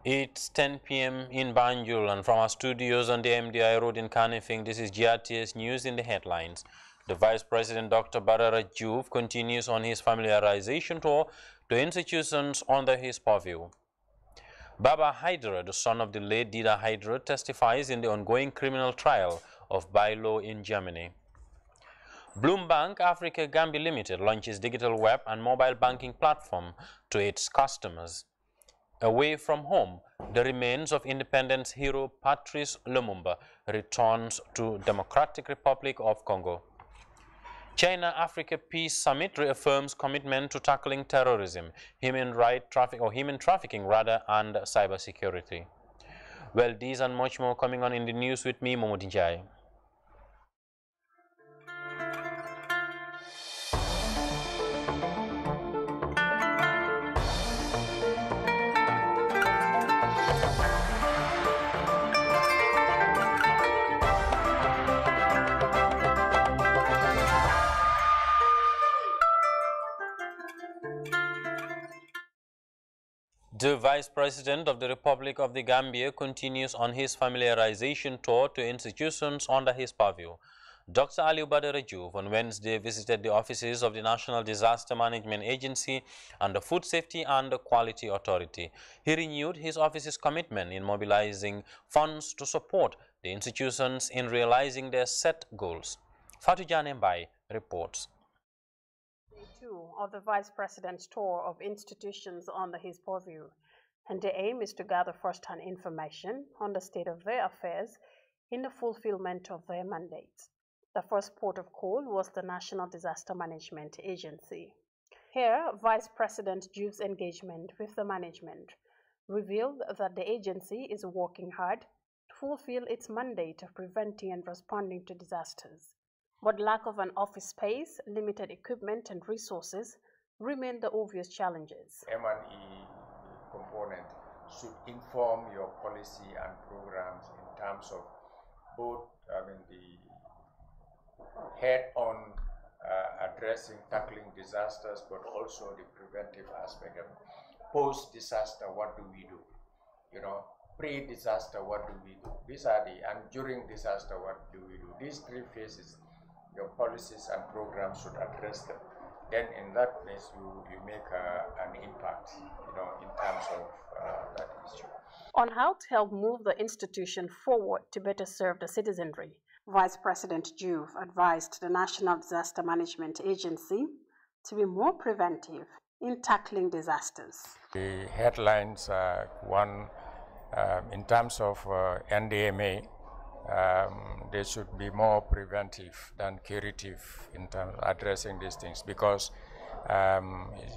It's 10 p.m. in Banjul, and from our studios on the MDI Road in Kanifing, this is GRTS News in the headlines. The Vice President Dr. Badara Diouf continues on his familiarization tour to institutions under his purview. Baba Hydra, the son of the late Dida Hydra, testifies in the ongoing criminal trial of Bailo in Germany. Bloombank Africa Gambia Limited launches digital web and mobile banking platform to its customers. Away from home, the remains of independence hero Patrice Lumumba returns to Democratic Republic of Congo. China-Africa Peace Summit reaffirms commitment to tackling terrorism, human trafficking and cybersecurity. Well, these and much more coming on in the news with me, Momodou Njie. The Vice President of the Republic of the Gambia continues on his familiarization tour to institutions under his purview. Dr. Aliu Badara Diouf on Wednesday visited the offices of the National Disaster Management Agency and the Food Safety and Quality Authority. He renewed his office's commitment in mobilizing funds to support the institutions in realizing their set goals. Fatou Janembai reports. Of the Vice President's tour of institutions under his purview, and the aim is to gather first-hand information on the state of their affairs in the fulfillment of their mandates. The first port of call was the National Disaster Management Agency. Here, Vice President Diouf's engagement with the management revealed that the agency is working hard to fulfill its mandate of preventing and responding to disasters. But lack of an office space, limited equipment and resources remain the obvious challenges. M&E component should inform your policy and programs in terms of both, the head-on addressing, tackling disasters, but also the preventive aspect of post-disaster, what do we do? Pre-disaster, what do we do? And during disaster, what do we do? These three phases, your policies and programs should address them. Then in that place, you make an impact, in terms of that issue. On how to help move the institution forward to better serve the citizenry, Vice President Diouf advised the National Disaster Management Agency to be more preventive in tackling disasters. The headlines are one, in terms of NDMA, they should be more preventive than curative in terms of addressing these things, because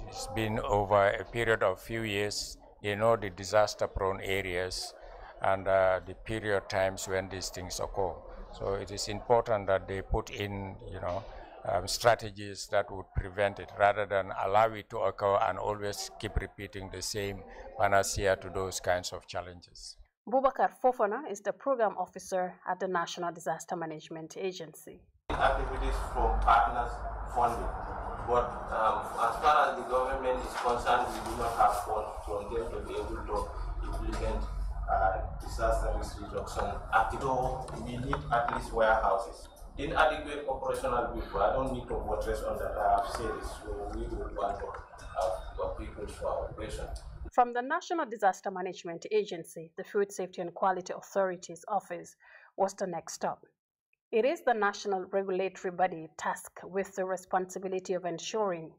it's been over a period of few years. They know the disaster-prone areas and the period times when these things occur. So it is important that they put in, strategies that would prevent it, rather than allow it to occur and always keep repeating the same panacea to those kinds of challenges. Boubacar Fofana is the program officer at the National Disaster Management Agency. Activities from partners funding, but as far as the government is concerned, we do not have funds from them to be able to implement disaster risk reduction activities. So we need at least warehouses. Inadequate operational people, I don't need to buttress on that. I have said this, so we will want to have people for operation. From the National Disaster Management Agency, the Food Safety and Quality Authority's office was the next stop. It is the national regulatory body tasked with the responsibility of ensuring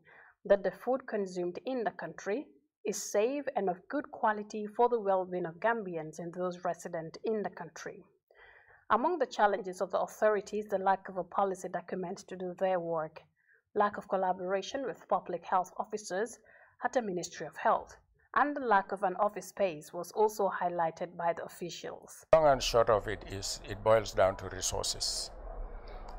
that the food consumed in the country is safe and of good quality for the well-being of Gambians and those resident in the country. Among the challenges of the authorities, the lack of a policy document to do their work, lack of collaboration with public health officers at the Ministry of Health, and the lack of an office space was also highlighted by the officials. Long and short of it is, it boils down to resources,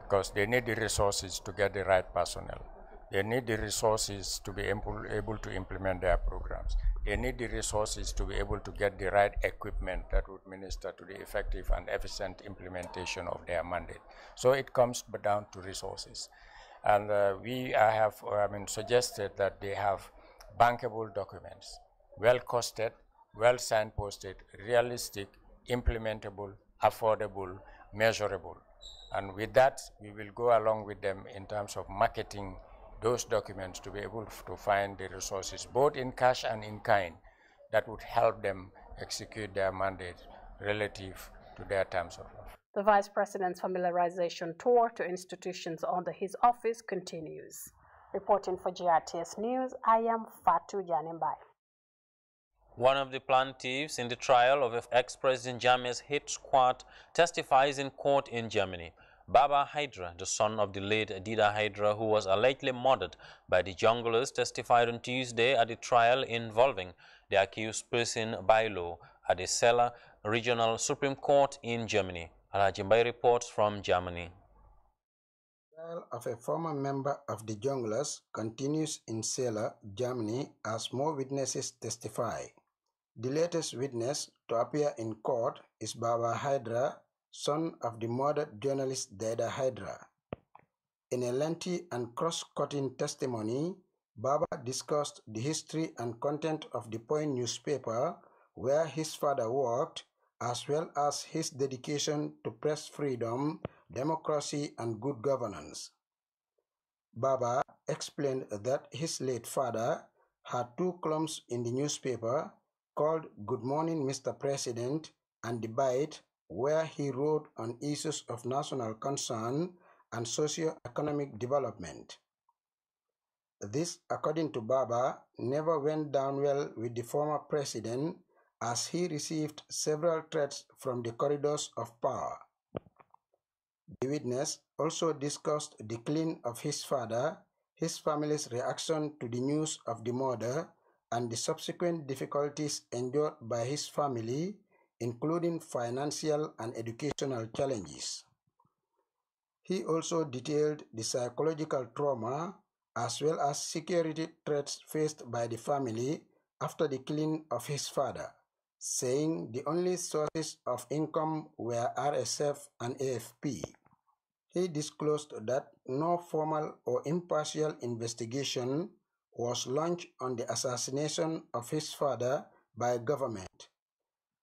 because they need the resources to get the right personnel. They need the resources to be able to implement their programs. They need the resources to be able to get the right equipment that would minister to the effective and efficient implementation of their mandate. So it comes down to resources. And we have suggested that they have bankable documents, well costed, well signposted, realistic, implementable, affordable, measurable. And with that, we will go along with them in terms of marketing those documents to be able to find the resources, both in cash and in kind, that would help them execute their mandate relative to their terms of office. The Vice President's familiarization tour to institutions under his office continues. Reporting for GRTS News, I am Fatu Janimbai. One of the plaintiffs in the trial of ex-President Jammeh's hit squad testifies in court in Germany. Baba Hydra, the son of the late Dida Hydra, who was allegedly murdered by the junglers, testified on Tuesday at the trial involving the accused person by law at the Celle Regional Supreme Court in Germany. Alajimbai reports from Germany. The trial of a former member of the junglers continues in Celle, Germany, as more witnesses testify. The latest witness to appear in court is Baba Hydra, son of the murdered journalist Dida Hydra. In a lengthy and cross-cutting testimony, Baba discussed the history and content of the Point newspaper where his father worked, as well as his dedication to press freedom, democracy, and good governance. Baba explained that his late father had two columns in the newspaper called Good Morning, Mr. President, and The Bite, where he wrote on issues of national concern and socio-economic development. This, according to Baba, never went down well with the former president, as he received several threats from the corridors of power. The witness also discussed the killing of his father, his family's reaction to the news of the murder, and the subsequent difficulties endured by his family, including financial and educational challenges. He also detailed the psychological trauma as well as security threats faced by the family after the killing of his father, saying the only sources of income were RSF and AFP. He disclosed that no formal or impartial investigation was launched on the assassination of his father by government.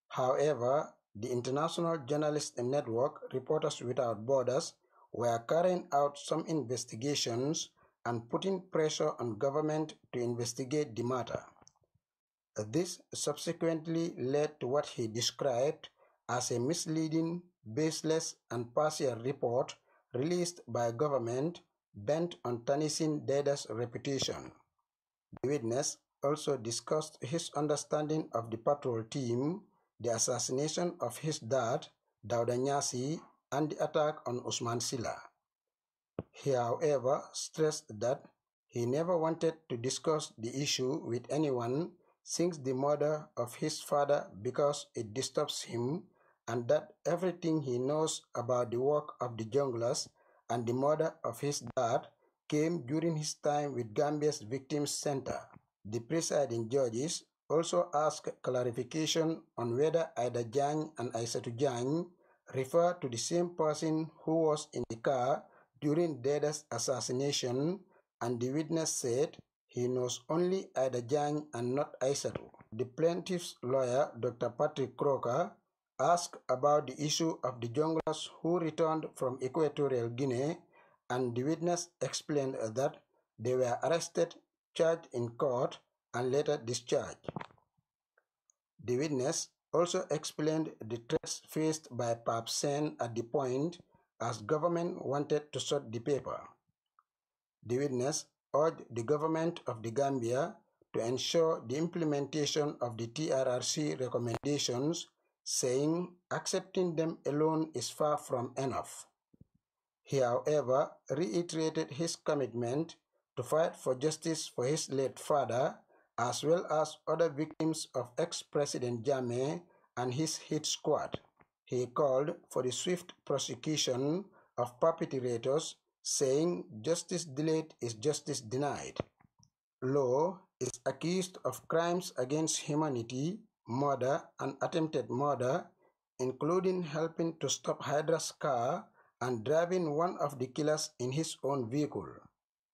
However, the International Journalist Network, Reporters Without Borders, were carrying out some investigations and putting pressure on government to investigate the matter. This subsequently led to what he described as a misleading, baseless, and partial report released by government bent on tarnishing Dida's reputation. The witness also discussed his understanding of the patrol team, the assassination of his dad, Dauda Nyasi, and the attack on Usman Silla. He, however, stressed that he never wanted to discuss the issue with anyone since the murder of his father because it disturbs him, and that everything he knows about the work of the junglers and the murder of his dad came during his time with Gambia's Victims Center. The presiding judges also asked clarification on whether Aida Jang and Aissatou Jang refer to the same person who was in the car during Dida's assassination, and the witness said he knows only Aida Jang and not Aissatou. The plaintiff's lawyer, Dr. Patrick Croker, asked about the issue of the junglers who returned from Equatorial Guinea, and the witness explained that they were arrested, charged in court, and later discharged. The witness also explained the threats faced by Pap Sen at the Point as government wanted to shut the paper. The witness urged the government of the Gambia to ensure the implementation of the TRRC recommendations, saying accepting them alone is far from enough. He, however, reiterated his commitment to fight for justice for his late father, as well as other victims of ex-President Jammeh and his hit squad. He called for the swift prosecution of perpetrators, saying justice delayed is justice denied. Law is accused of crimes against humanity, murder, and attempted murder, including helping to stop Hydra's car and driving one of the killers in his own vehicle.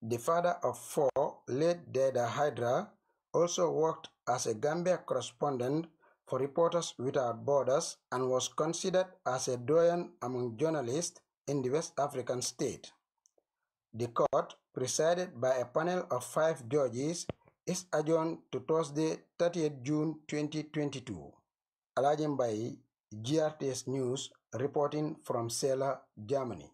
The father of four, late Dida Hydra, also worked as a Gambia correspondent for Reporters Without Borders and was considered as a doyen among journalists in the West African state. The court, presided by a panel of 5 judges, is adjourned to Thursday, 30th June 2022. Alaji Mbai, GRTS News, reporting from Celle, Germany.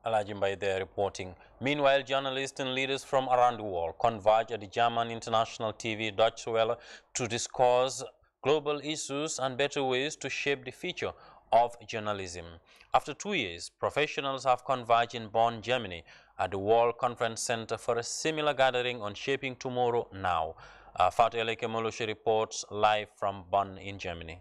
Alaji Mbai there reporting. Meanwhile, journalists and leaders from around the world converge at the German international TV Deutsche Welle to discuss global issues and better ways to shape the future of journalism. After 2 years, professionals have converged in Bonn, Germany at the World Conference Center for a similar gathering on Shaping Tomorrow Now. Fatou Eleke Moloshe reports live from Bonn in Germany.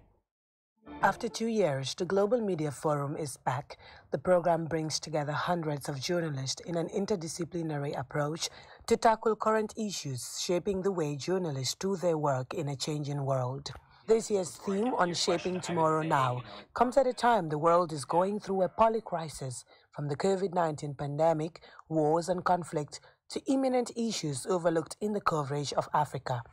After 2 years, the Global Media Forum is back. The program brings together hundreds of journalists in an interdisciplinary approach to tackle current issues shaping the way journalists do their work in a changing world. This year's theme on Shaping Tomorrow Now comes at a time the world is going through a polycrisis, from the COVID-19 pandemic, wars and conflict, to imminent issues overlooked in the coverage of Africa.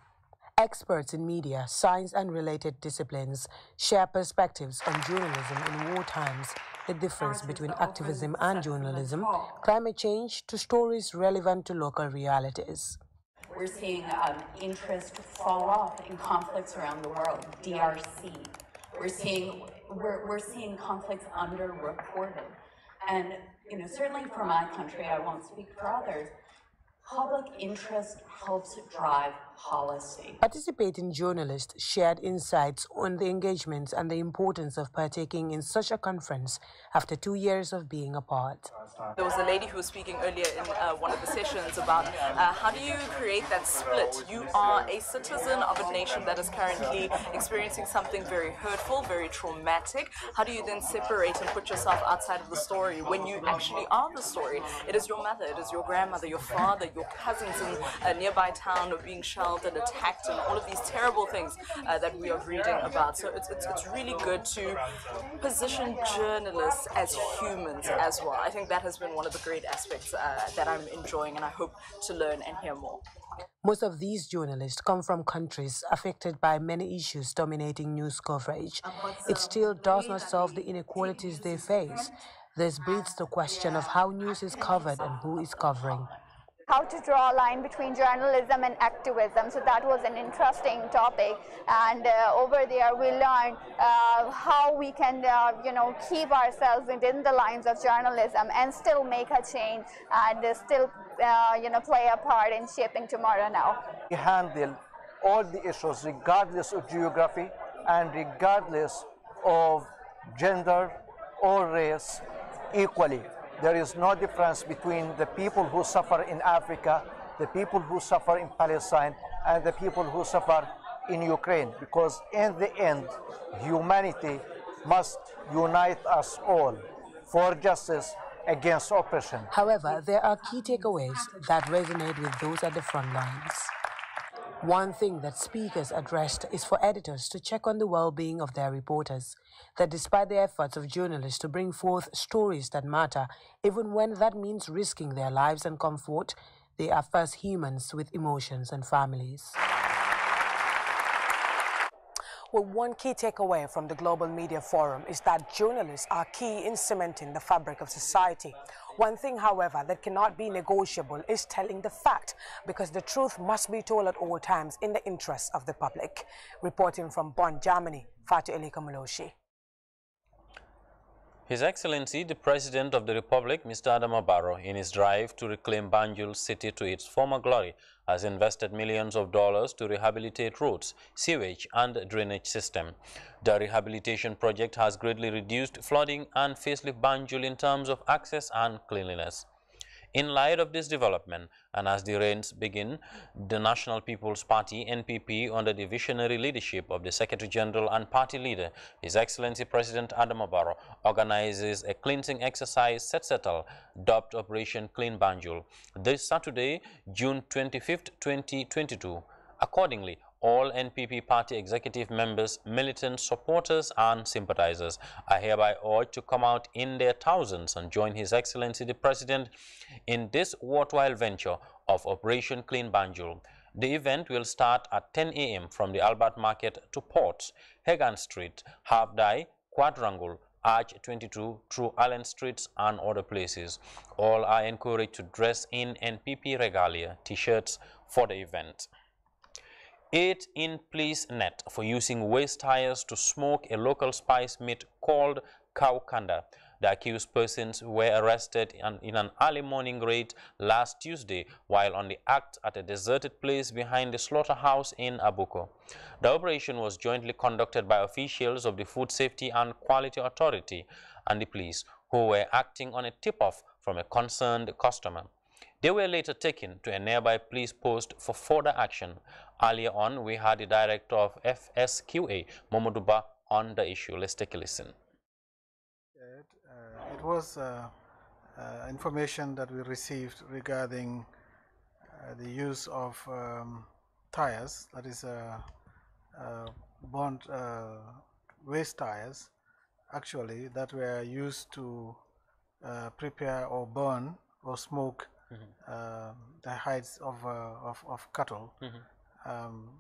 Experts in media, science and related disciplines share perspectives on journalism in war times, the difference between activism and journalism, climate change, to stories relevant to local realities. We're seeing interest fall off in conflicts around the world, DRC. We're seeing conflicts underreported. And certainly for my country, I won't speak for others, public interest helps drive policy. Participating journalists shared insights on the engagements and the importance of partaking in such a conference after 2 years of being apart. There was a lady who was speaking earlier in one of the sessions about how do you create that split? You are a citizen of a nation that is currently experiencing something very hurtful, very traumatic. How do you then separate and put yourself outside of the story when you actually are the story? It is your mother, it is your grandmother, your father, your cousins in a nearby town are being shelled and attacked, and all of these terrible things that we are reading about. So it's really good to position journalists as humans as well. I think that has been one of the great aspects that I'm enjoying, and I hope to learn and hear more. Most of these journalists come from countries affected by many issues dominating news coverage. It still does not solve the inequalities they face. This breeds the question of how news is covered and who is covering. How to draw a line between journalism and activism. So that was an interesting topic, and over there we learned how we can keep ourselves within the lines of journalism and still make a change and still play a part in shaping tomorrow now. We handle all the issues regardless of geography and regardless of gender or race equally. There is no difference between the people who suffer in Africa, the people who suffer in Palestine, and the people who suffer in Ukraine, because in the end, humanity must unite us all for justice against oppression. However, there are key takeaways that resonate with those at the front lines. One thing that speakers addressed is for editors to check on the well-being of their reporters, that despite the efforts of journalists to bring forth stories that matter, even when that means risking their lives and comfort, they are first humans with emotions and families. Well, one key takeaway from the Global Media Forum is that journalists are key in cementing the fabric of society. One thing, however, that cannot be negotiable is telling the fact, because the truth must be told at all times in the interests of the public. Reporting from Bonn, Germany, Fatou Eleke Moloshe. His Excellency, the President of the Republic, Mr. Adama Barrow, in his drive to reclaim Banjul City to its former glory, has invested millions of dollars to rehabilitate roads, sewage and drainage system. The rehabilitation project has greatly reduced flooding and facelift Banjul in terms of access and cleanliness. In light of this development, and as the rains begin, the National People's Party, NPP, under the visionary leadership of the Secretary General and Party leader, His Excellency President Adama Barrow, organizes a cleansing exercise dubbed Operation Clean Banjul, this Saturday, June 25th, 2022. Accordingly, all NPP party executive members, militants, supporters and sympathizers are hereby urged to come out in their thousands and join His Excellency the President in this worthwhile venture of Operation Clean Banjul. The event will start at 10 a.m. from the Albert Market to Ports, Hagan Street, Halfdye, Quadrangle, Arch 22 through Allen Streets and other places. All are encouraged to dress in NPP regalia, t-shirts for the event. 8 in police net for using waste tires to smoke a local spice meat called cow kanda. The accused persons were arrested in an early morning raid last Tuesday while on the act at a deserted place behind the slaughterhouse in Abuko. The operation was jointly conducted by officials of the Food Safety and Quality Authority and the police, who were acting on a tip-off from a concerned customer. They were later taken to a nearby police post for further action. Earlier on, we had the director of FSQA, Momoduba, on the issue. Let's take a listen. It was information that we received regarding the use of tires, that is burnt waste tires, actually, that were used to prepare or burn or smoke the hides of cattle,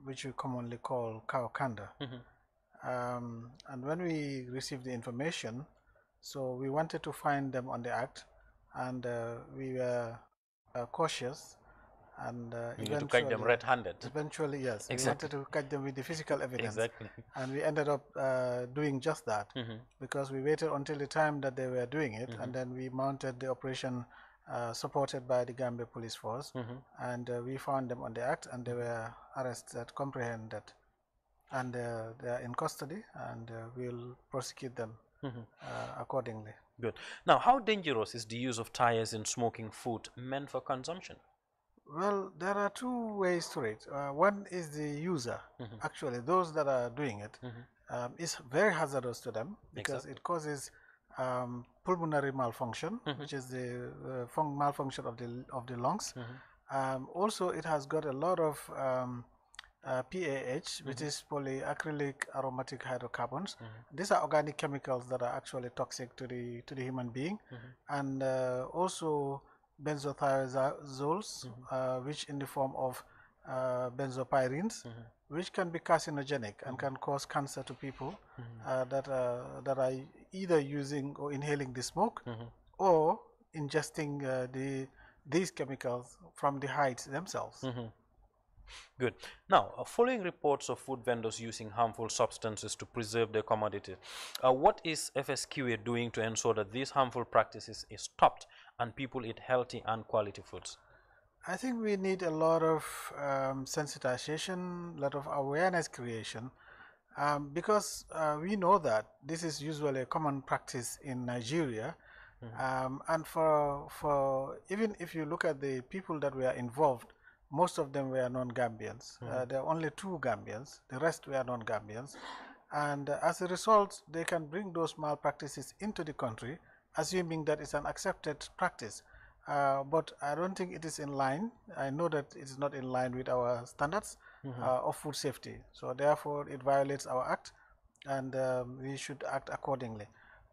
which we commonly call cow kanda. And when we received the information, so we wanted to find them on the act, and we were cautious, and you need to catch them red-handed. Eventually, yes, exactly. We wanted to catch them with the physical evidence. Exactly. And we ended up doing just that, because we waited until the time that they were doing it, and then we mounted the operation supported by the Gambia Police Force, and we found them on the act, and they were arrested, comprehended, and they are in custody, and we'll prosecute them accordingly. Good. Now, how dangerous is the use of tires in smoking food meant for consumption? Well, there are two ways to it. One is the user. Actually, those that are doing it, is very hazardous to them, because it causes pulmonary malfunction, which is the malfunction of the lungs. Also, it has got a lot of PAH, which is polyacrylic aromatic hydrocarbons. These are organic chemicals that are actually toxic to the human being, and also benzothiazoles, which in the form of benzopyrenes, which can be carcinogenic and can cause cancer to people that are either using or inhaling the smoke or ingesting these chemicals from the hides themselves. Good. Now, following reports of food vendors using harmful substances to preserve their commodity, what is FSQA doing to ensure that these harmful practices is stopped and people eat healthy and quality foods? I think we need a lot of sensitization, a lot of awareness creation, because we know that this is usually a common practice in Nigeria. And for even if you look at the people that were involved, most of them were non-Gambians. There are only 2 Gambians. The rest were non-Gambians. And as a result, they can bring those malpractices into the country, assuming that it's an accepted practice. But I don't think it is in line. I know that it is not in line with our standards of food safety. So therefore, it violates our act, and we should act accordingly.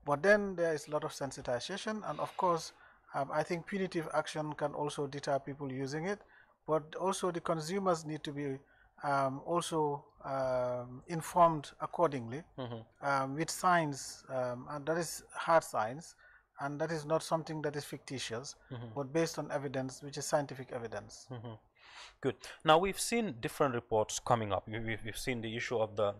But then there is a lot of sensitization, and of course, I think punitive action can also deter people using it. But also the consumers need to be also informed accordingly with science, and that is hard science, and that is not something that is fictitious, but based on evidence, which is scientific evidence. Good. Now, we've seen different reports coming up. We've seen the issue of the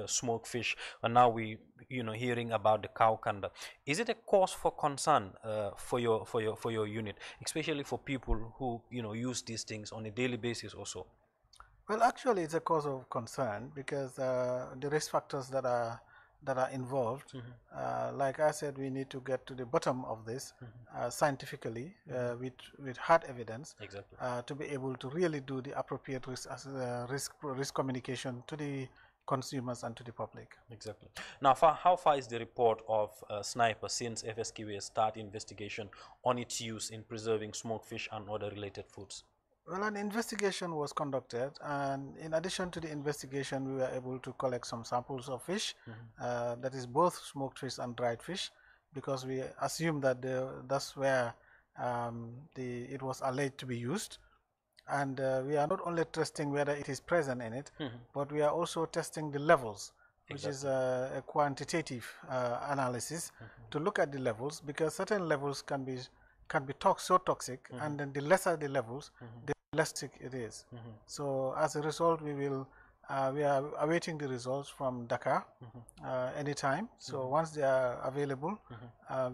smoked fish, and now we hearing about the cow kanda. Is it a cause for concern for your unit, especially for people who use these things on a daily basis also? Well, actually, it's a cause of concern, because the risk factors that are involved, like I said, we need to get to the bottom of this scientifically with hard evidence, to be able to really do the appropriate risk communication to the consumers and to the public. Exactly. Now, how far is the report of Sniper since FSQA start investigation on its use in preserving smoked fish and other related foods? Well, an investigation was conducted, and in addition to the investigation, we were able to collect some samples of fish, that is both smoked fish and dried fish, because we assume that that's where it was alleged to be used. And we are not only testing whether it is present in it, but we are also testing the levels, which is a quantitative analysis to look at the levels, because certain levels can be so toxic, and then the lesser the levels, the less toxic it is. So as a result, we are awaiting the results from Dakar anytime. So once they are available,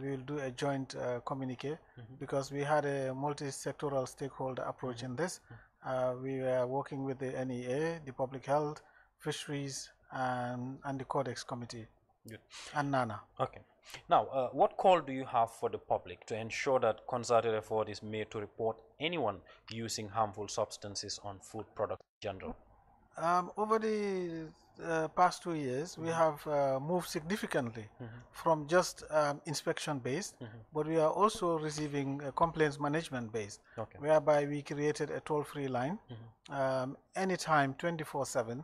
we will do a joint communique, because we had a multi-sectoral stakeholder approach in this. We were working with the NEA, the Public Health, Fisheries, and the Codex Committee. Good. And NANA. Okay. Now, what call do you have for the public to ensure that concerted effort is made to report anyone using harmful substances on food products in general? Over the past 2 years, we have moved significantly from just inspection-based, but we are also receiving complaints management-based, whereby we created a toll-free line, anytime, 24/7,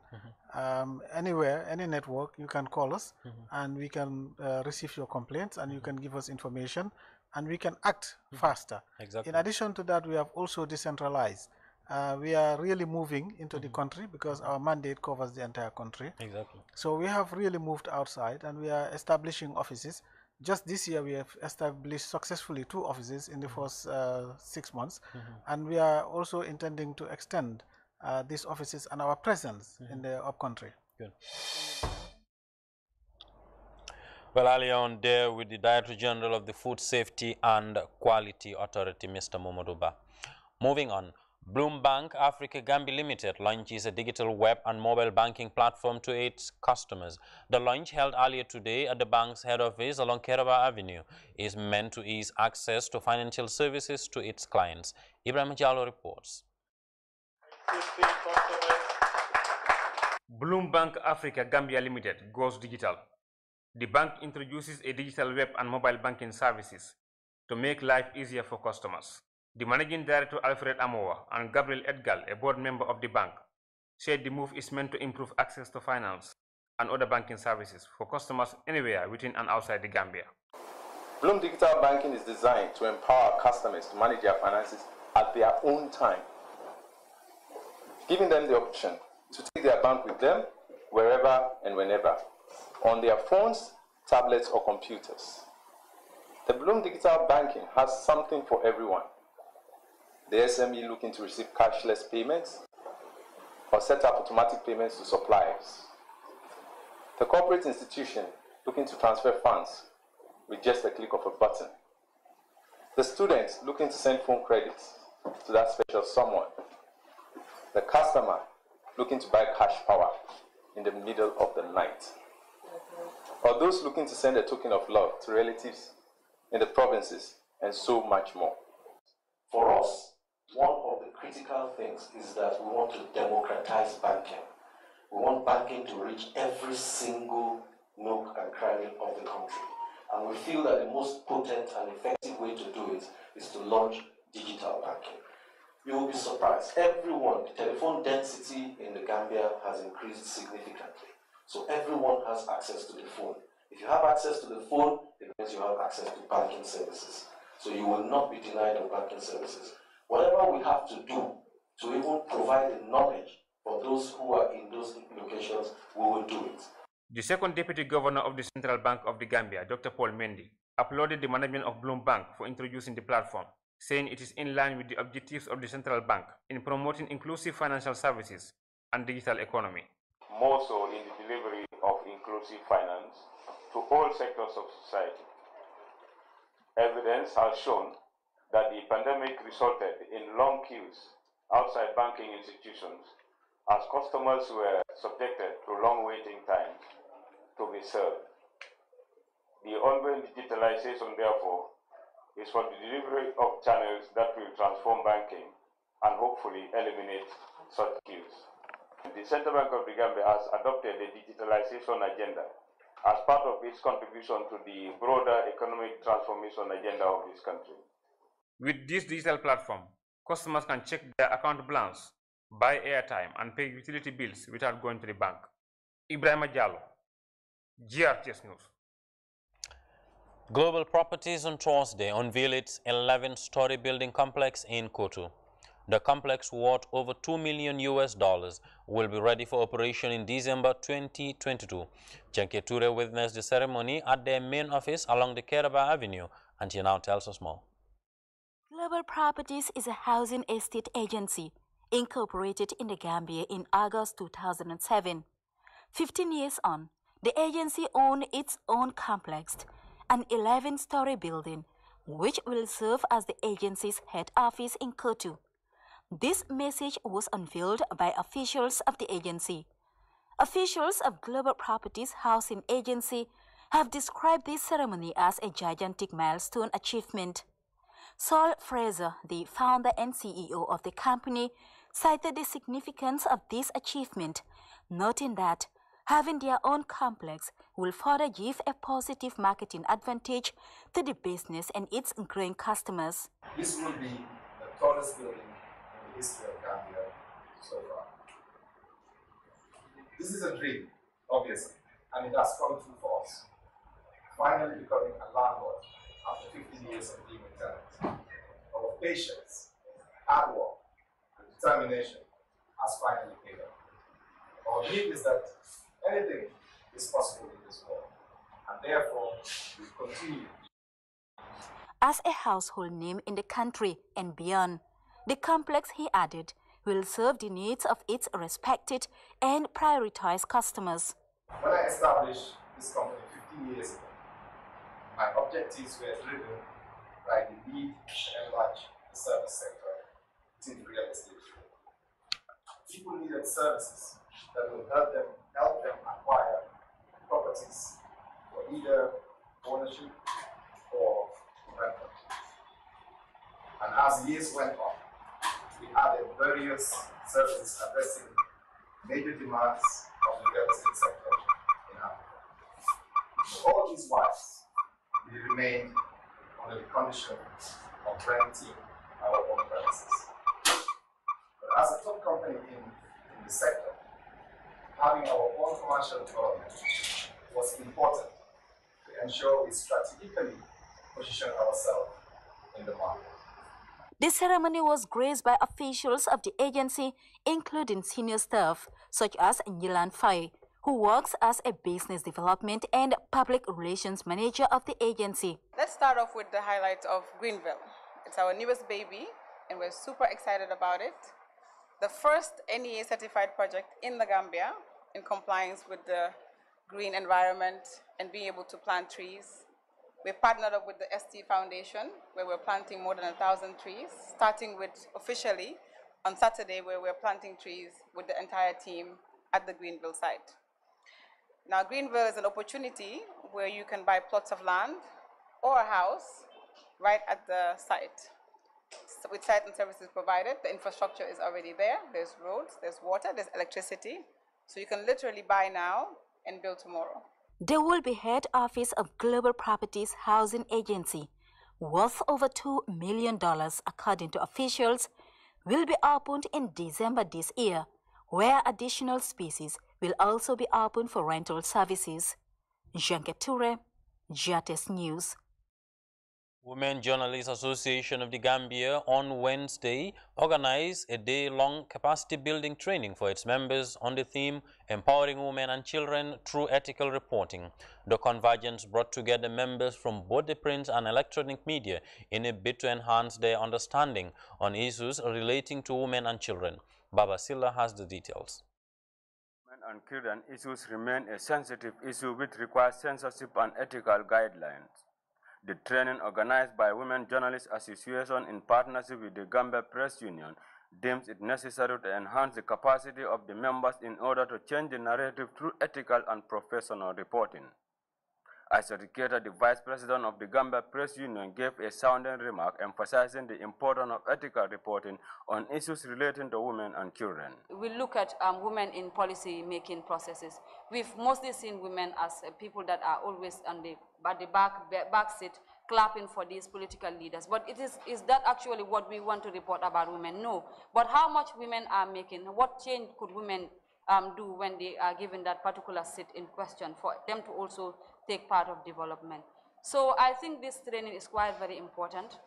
anywhere, any network, you can call us, and we can receive your complaints, and you can give us information, and we can act faster. Exactly. In addition to that, we have also decentralized. We are really moving into the country, because our mandate covers the entire country. Exactly. So we have really moved outside, and we are establishing offices. Just this year, we have established successfully 2 offices in the first 6 months, and we are also intending to extend these offices and our presence in the upcountry. Good. Well, earlier on there with the Director General of the Food Safety and Quality Authority, Mr. Momoduba. Moving on. Bloombank Africa Gambia Limited launches a digital web and mobile banking platform to its customers. The launch, held earlier today at the bank's head office along Keraba Avenue, is meant to ease access to financial services to its clients. Ibrahim Jallo reports. Bloombank Africa Gambia Limited goes digital. The bank introduces a digital web and mobile banking services to make life easier for customers. The Managing Director Alfred Amoa and Gabriel Edgal, a board member of the bank, said the move is meant to improve access to finance and other banking services for customers anywhere within and outside the Gambia. Bloom Digital Banking is designed to empower customers to manage their finances at their own time, giving them the option to take their bank with them wherever and whenever, on their phones, tablets, or computers. The Bloom Digital Banking has something for everyone. The SME looking to receive cashless payments or set up automatic payments to suppliers. The corporate institution looking to transfer funds with just a click of a button. The student looking to send phone credits to that special someone. The customer looking to buy cash power in the middle of the night. Or those looking to send a token of love to relatives in the provinces, and so much more. For us, one of the critical things is that we want to democratize banking. We want banking to reach every single nook and cranny of the country. And we feel that the most potent and effective way to do it is to launch digital banking. You will be surprised. Everyone, the telephone density in the Gambia has increased significantly. So everyone has access to the phone. If you have access to the phone, it means you have access to banking services. So you will not be denied of banking services. Whatever we have to do to even provide the knowledge for those who are in those locations, we will do it. The second Deputy Governor of the Central Bank of the Gambia, Dr. Paul Mendy, applauded the management of Bloombank for introducing the platform, saying it is in line with the objectives of the Central Bank in promoting inclusive financial services and digital economy. More so in the delivery of inclusive finance to all sectors of society. Evidence has shown that the pandemic resulted in long queues outside banking institutions as customers were subjected to long waiting times to be served. The ongoing digitalization, therefore, is for the delivery of channels that will transform banking and hopefully eliminate such queues. The Central Bank of the Gambia has adopted a digitalization agenda as part of its contribution to the broader economic transformation agenda of this country. With this digital platform, customers can check their account balance, buy airtime, and pay utility bills without going to the bank. Ibrahim Jallo, GRTS News. Global Properties on Thursday unveiled its 11-story building complex in Kotu. The complex, worth over $2 million, will be ready for operation in December 2022. Janke Toure witnessed the ceremony at their main office along the Keraba Avenue, and she now tells us more. Global Properties is a housing estate agency incorporated in the Gambia in August 2007. 15 years on, the agency owned its own complex, an 11-story building, which will serve as the agency's head office in Kotu. This message was unveiled by officials of the agency. Officials of Global Properties Housing Agency have described this ceremony as a gigantic milestone achievement. Saul Fraser, the founder and CEO of the company, cited the significance of this achievement, noting that having their own complex will further give a positive marketing advantage to the business and its growing customers. This will be the tallest building in the history of Gambia so far. This is a dream, obviously, and it has come true for us. Finally becoming a landlord after 15 years of being a tenant. Our patience, hard work, and determination has finally paid off. Our belief is that anything is possible in this world, and therefore we continue. As a household name in the country and beyond, the complex, he added, will serve the needs of its respected and prioritized customers. When I established this company 15 years ago, my objectives were driven by the need to enlarge the service sector within the real estate field. People needed services that will help them acquire properties for either ownership or rental. And as the years went on, we added various services addressing major demands of the real estate sector in Africa. For all these while, we remained under the condition of renting our own premises. But as a top company in the sector, having our own commercial development was important to ensure we strategically position ourselves in the market. The ceremony was graced by officials of the agency, including senior staff such as Nyilan Faye, who works as a business development and public relations manager of the agency. Let's start off with the highlights of Greenville. It's our newest baby, and we're super excited about it. The first NEA certified project in the Gambia in compliance with the green environment and being able to plant trees. We partnered up with the ST Foundation, where we're planting more than 1,000 trees, starting with officially on Saturday, where we're planting trees with the entire team at the Greenville site. Now, Greenville is an opportunity where you can buy plots of land or a house right at the site. So with site and services provided, the infrastructure is already there. There's roads, there's water, there's electricity. So you can literally buy now and build tomorrow. There will be head office of Global Properties Housing Agency, worth over $2 million, according to officials, will be opened in December this year, where additional spaces will also be open for rental services. Janke Toure, GRTS News. Women Journalists Association of the Gambia on Wednesday organized a day-long capacity-building training for its members on the theme Empowering Women and Children Through Ethical Reporting. The convergence brought together members from both the print and electronic media in a bid to enhance their understanding on issues relating to women and children. Baba Silla has the details. Women and children issues remain a sensitive issue which requires censorship and ethical guidelines. The training, organized by Women Journalists Association in partnership with the Gambia Press Union, deems it necessary to enhance the capacity of the members in order to change the narrative through ethical and professional reporting. As educated, the Vice President of the Gambia Press Union gave a sounding remark emphasizing the importance of ethical reporting on issues relating to women and children. We look at women in policy-making processes. We've mostly seen women as people that are always on the back seat clapping for these political leaders. But is that actually what we want to report about women? No. But how much women are making? What change could women do when they are given that particular seat in question for them to also take part of development? So I think this training is quite very important.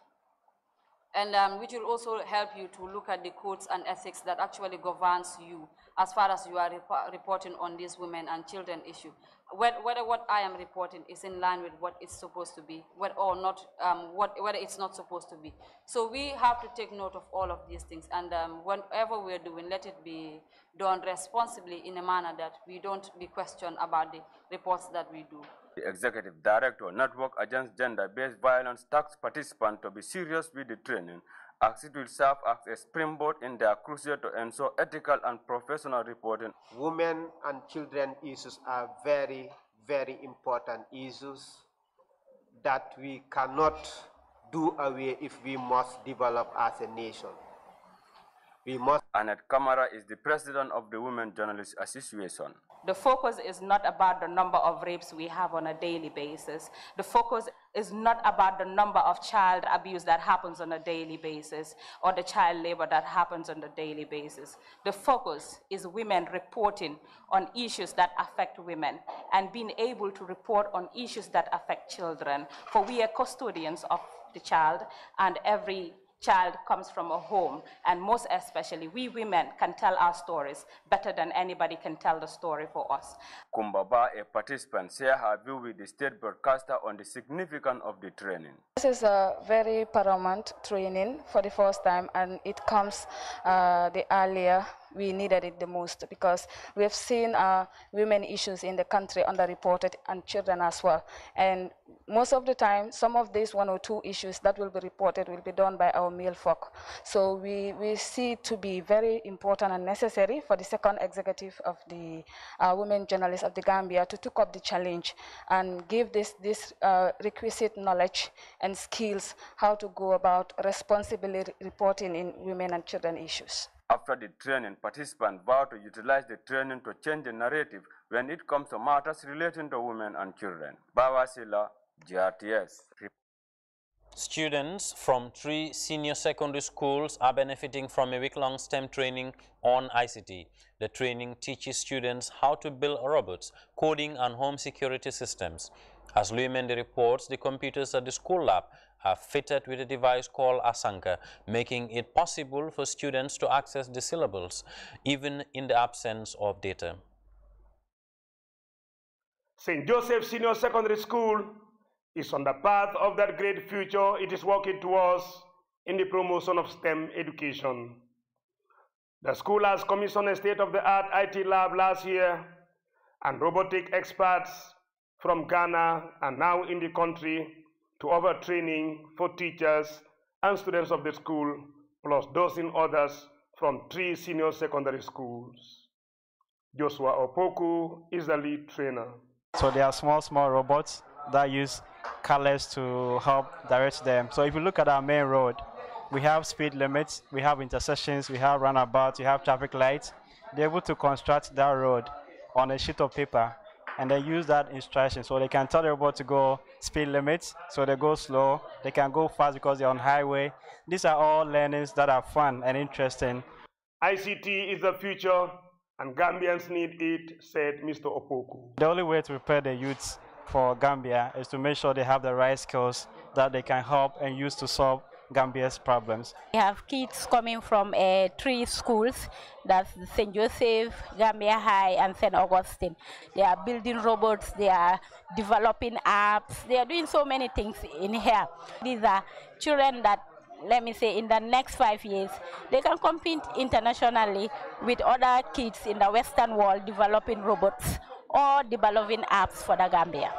and which will also help you to look at the codes and ethics that actually governs you as far as you are reporting on this women and children issue. Whether what I am reporting is in line with what it's supposed to be, or not, whether it's not supposed to be. So we have to take note of all of these things, and whenever we're doing, let it be done responsibly in a manner that we don't be questioned about the reports that we do. The Executive Director, Network Against Gender-Based Violence, tasked participants to be serious with the training, as it will serve as a springboard in their crusade to ensure ethical and professional reporting. Women and children issues are very, very important issues that we cannot do away if we must develop as a nation. We must. Annette Kamara is the president of the Women Journalists Association. The focus is not about the number of rapes we have on a daily basis. The focus is not about the number of child abuse that happens on a daily basis or the child labor that happens on a daily basis. The focus is women reporting on issues that affect women and being able to report on issues that affect children. For we are custodians of the child, and every child comes from a home, and most especially we women can tell our stories better than anybody can tell the story for us. Kumbaba, a participant, shared her view with the state broadcaster on the significance of the training. This is a very paramount training for the first time, and it comes the earlier we needed it the most, because we have seen women issues in the country underreported, and children as well. And most of the time, some of these 1 or 2 issues that will be reported will be done by our male folk. So we see it to be very important and necessary for the second executive of the Women Journalists of the Gambia to take up the challenge and give this requisite knowledge and skills how to go about responsibly reporting in women and children issues. After the training, participants vowed to utilize the training to change the narrative when it comes to matters relating to women and children. Bawasila, GRTS. Students from 3 senior secondary schools are benefiting from a week-long STEM training on ICT. The training teaches students how to build robots, coding, and home security systems. As Louis Mendy reports, the computers at the school lab are fitted with a device called Asanka, making it possible for students to access the syllables, even in the absence of data. St. Joseph Senior Secondary School is on the path of that great future it is working towards in the promotion of STEM education. The school has commissioned a state-of-the-art IT lab last year, and robotic experts from Ghana and now in the country to offer training for teachers and students of the school, plus dozens others from 3 senior secondary schools. Joshua Opoku is the lead trainer. So they are small robots that use colors to help direct them. So if you look at our main road, we have speed limits, we have intersections, we have roundabouts, we have traffic lights. They're able to construct that road on a sheet of paper, and they use that instruction. So they can tell the robot to go speed limits, so they go slow. They can go fast because they're on highway. These are all learnings that are fun and interesting. ICT is the future, and Gambians need it, said Mr. Opoku. The only way to prepare the youths for Gambia is to make sure they have the right skills that they can help and use to solve Gambia's problems. We have kids coming from 3 schools, that's St. Joseph, Gambia High, and St. Augustine. They are building robots, they are developing apps, they are doing so many things in here. These are children that, let me say, in the next 5 years, they can compete internationally with other kids in the Western world developing robots or developing apps for the Gambia.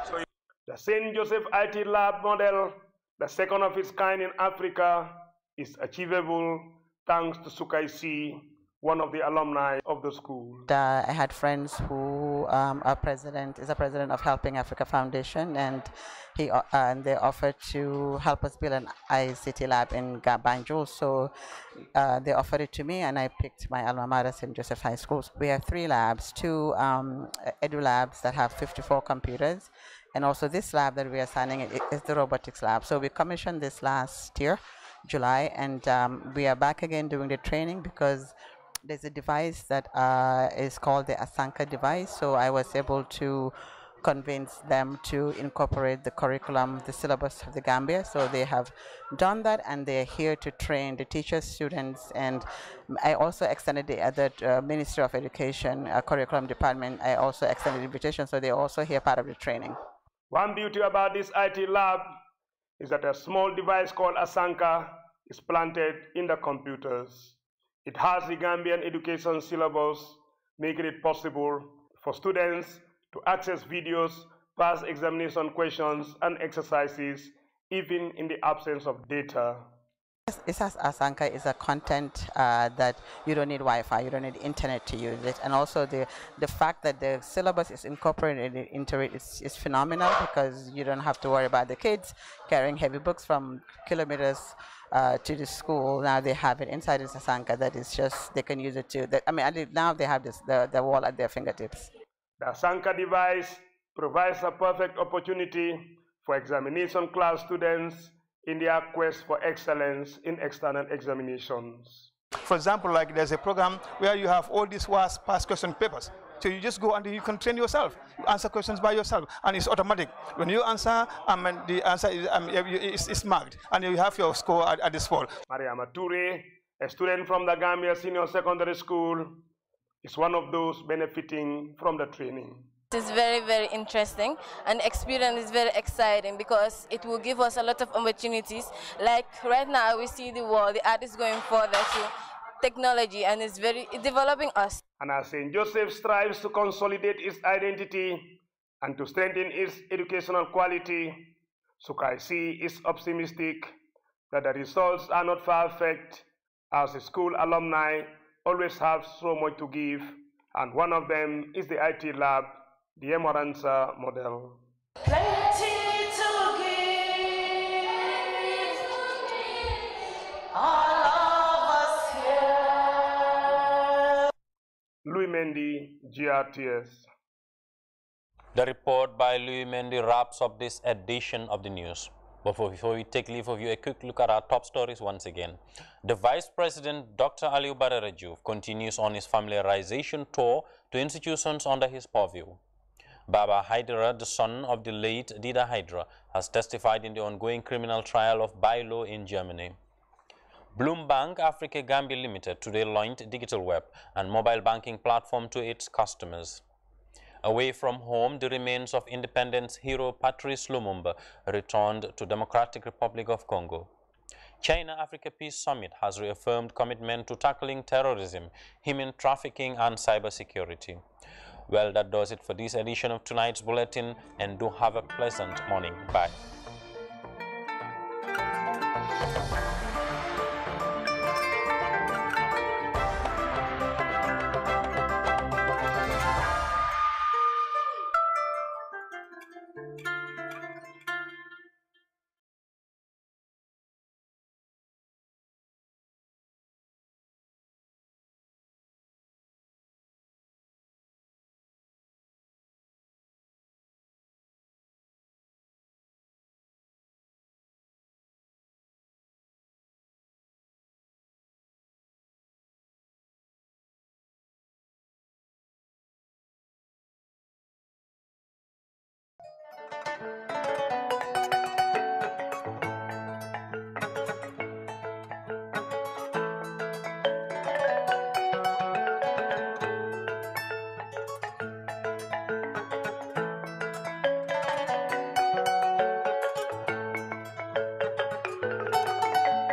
The St. Joseph IT Lab model, the second of its kind in Africa, is achievable thanks to Sukai C, one of the alumni of the school. I had friends who is a president of Helping Africa Foundation, and they offered to help us build an ICT lab in Banjul. So they offered it to me, and I picked my alma mater, St. Joseph High School. We have 3 labs, 2 edu labs that have 54 computers, and also this lab that we are signing is the robotics lab. So we commissioned this last year, July, and we are back again doing the training because there's a device that is called the Asanka device. So I was able to convince them to incorporate the curriculum, the syllabus of the Gambia. So they have done that, and they're here to train the teachers, students, and I also extended the other Ministry of Education curriculum department. I also extended the invitation, so they're also here part of the training. One beauty about this IT lab is that a small device called Asanka is planted in the computers. It has the Gambian education syllabus, making it possible for students to access videos, pass examination questions and exercises, even in the absence of data. Asanka is a content that you don't need Wi-Fi, you don't need internet to use it, and also the fact that the syllabus is incorporated into it is phenomenal, because you don't have to worry about the kids carrying heavy books from kilometers to the school. Now they have it inside this Asanka that is just, they can use it too. Now they have the wall at their fingertips. The Asanka device provides a perfect opportunity for examination class students in their quest for excellence in external examinations. For example, like there's a program where you have all these past question papers. So you just go and you can train yourself. You answer questions by yourself, and it's automatic. When you answer, the answer is marked, and you have your score at the spot. Mariama Toure, a student from the Gambia Senior Secondary School, is one of those benefiting from the training. It is very, very interesting, and the experience is very exciting because it will give us a lot of opportunities. Like right now, we see the world, the art is going further to technology, and it's developing us. And as St. Joseph strives to consolidate its identity and to strengthen its educational quality, Sukaisi is optimistic that the results are not far-fetched, as the school alumni always have so much to give, and one of them is the IT lab, the Emoranza model. Plenty to give, all of us here. Louis Mendy, GRTS. The report by Louis Mendy wraps up this edition of the news. Before we take leave of you, a quick look at our top stories once again. The Vice President, Dr. Alieu Badara Diouf, continues on his familiarization tour to institutions under his purview. Baba Haidara, the son of the late Dida Haidara, has testified in the ongoing criminal trial of Bailo in Germany. Bloombank Africa Gambia Limited today launched digital web and mobile banking platform to its customers. Away from home, the remains of independence hero Patrice Lumumba returned to Democratic Republic of Congo. China-Africa Peace Summit has reaffirmed commitment to tackling terrorism, human trafficking and cybersecurity. Well, that does it for this edition of tonight's bulletin, and do have a pleasant morning. Bye.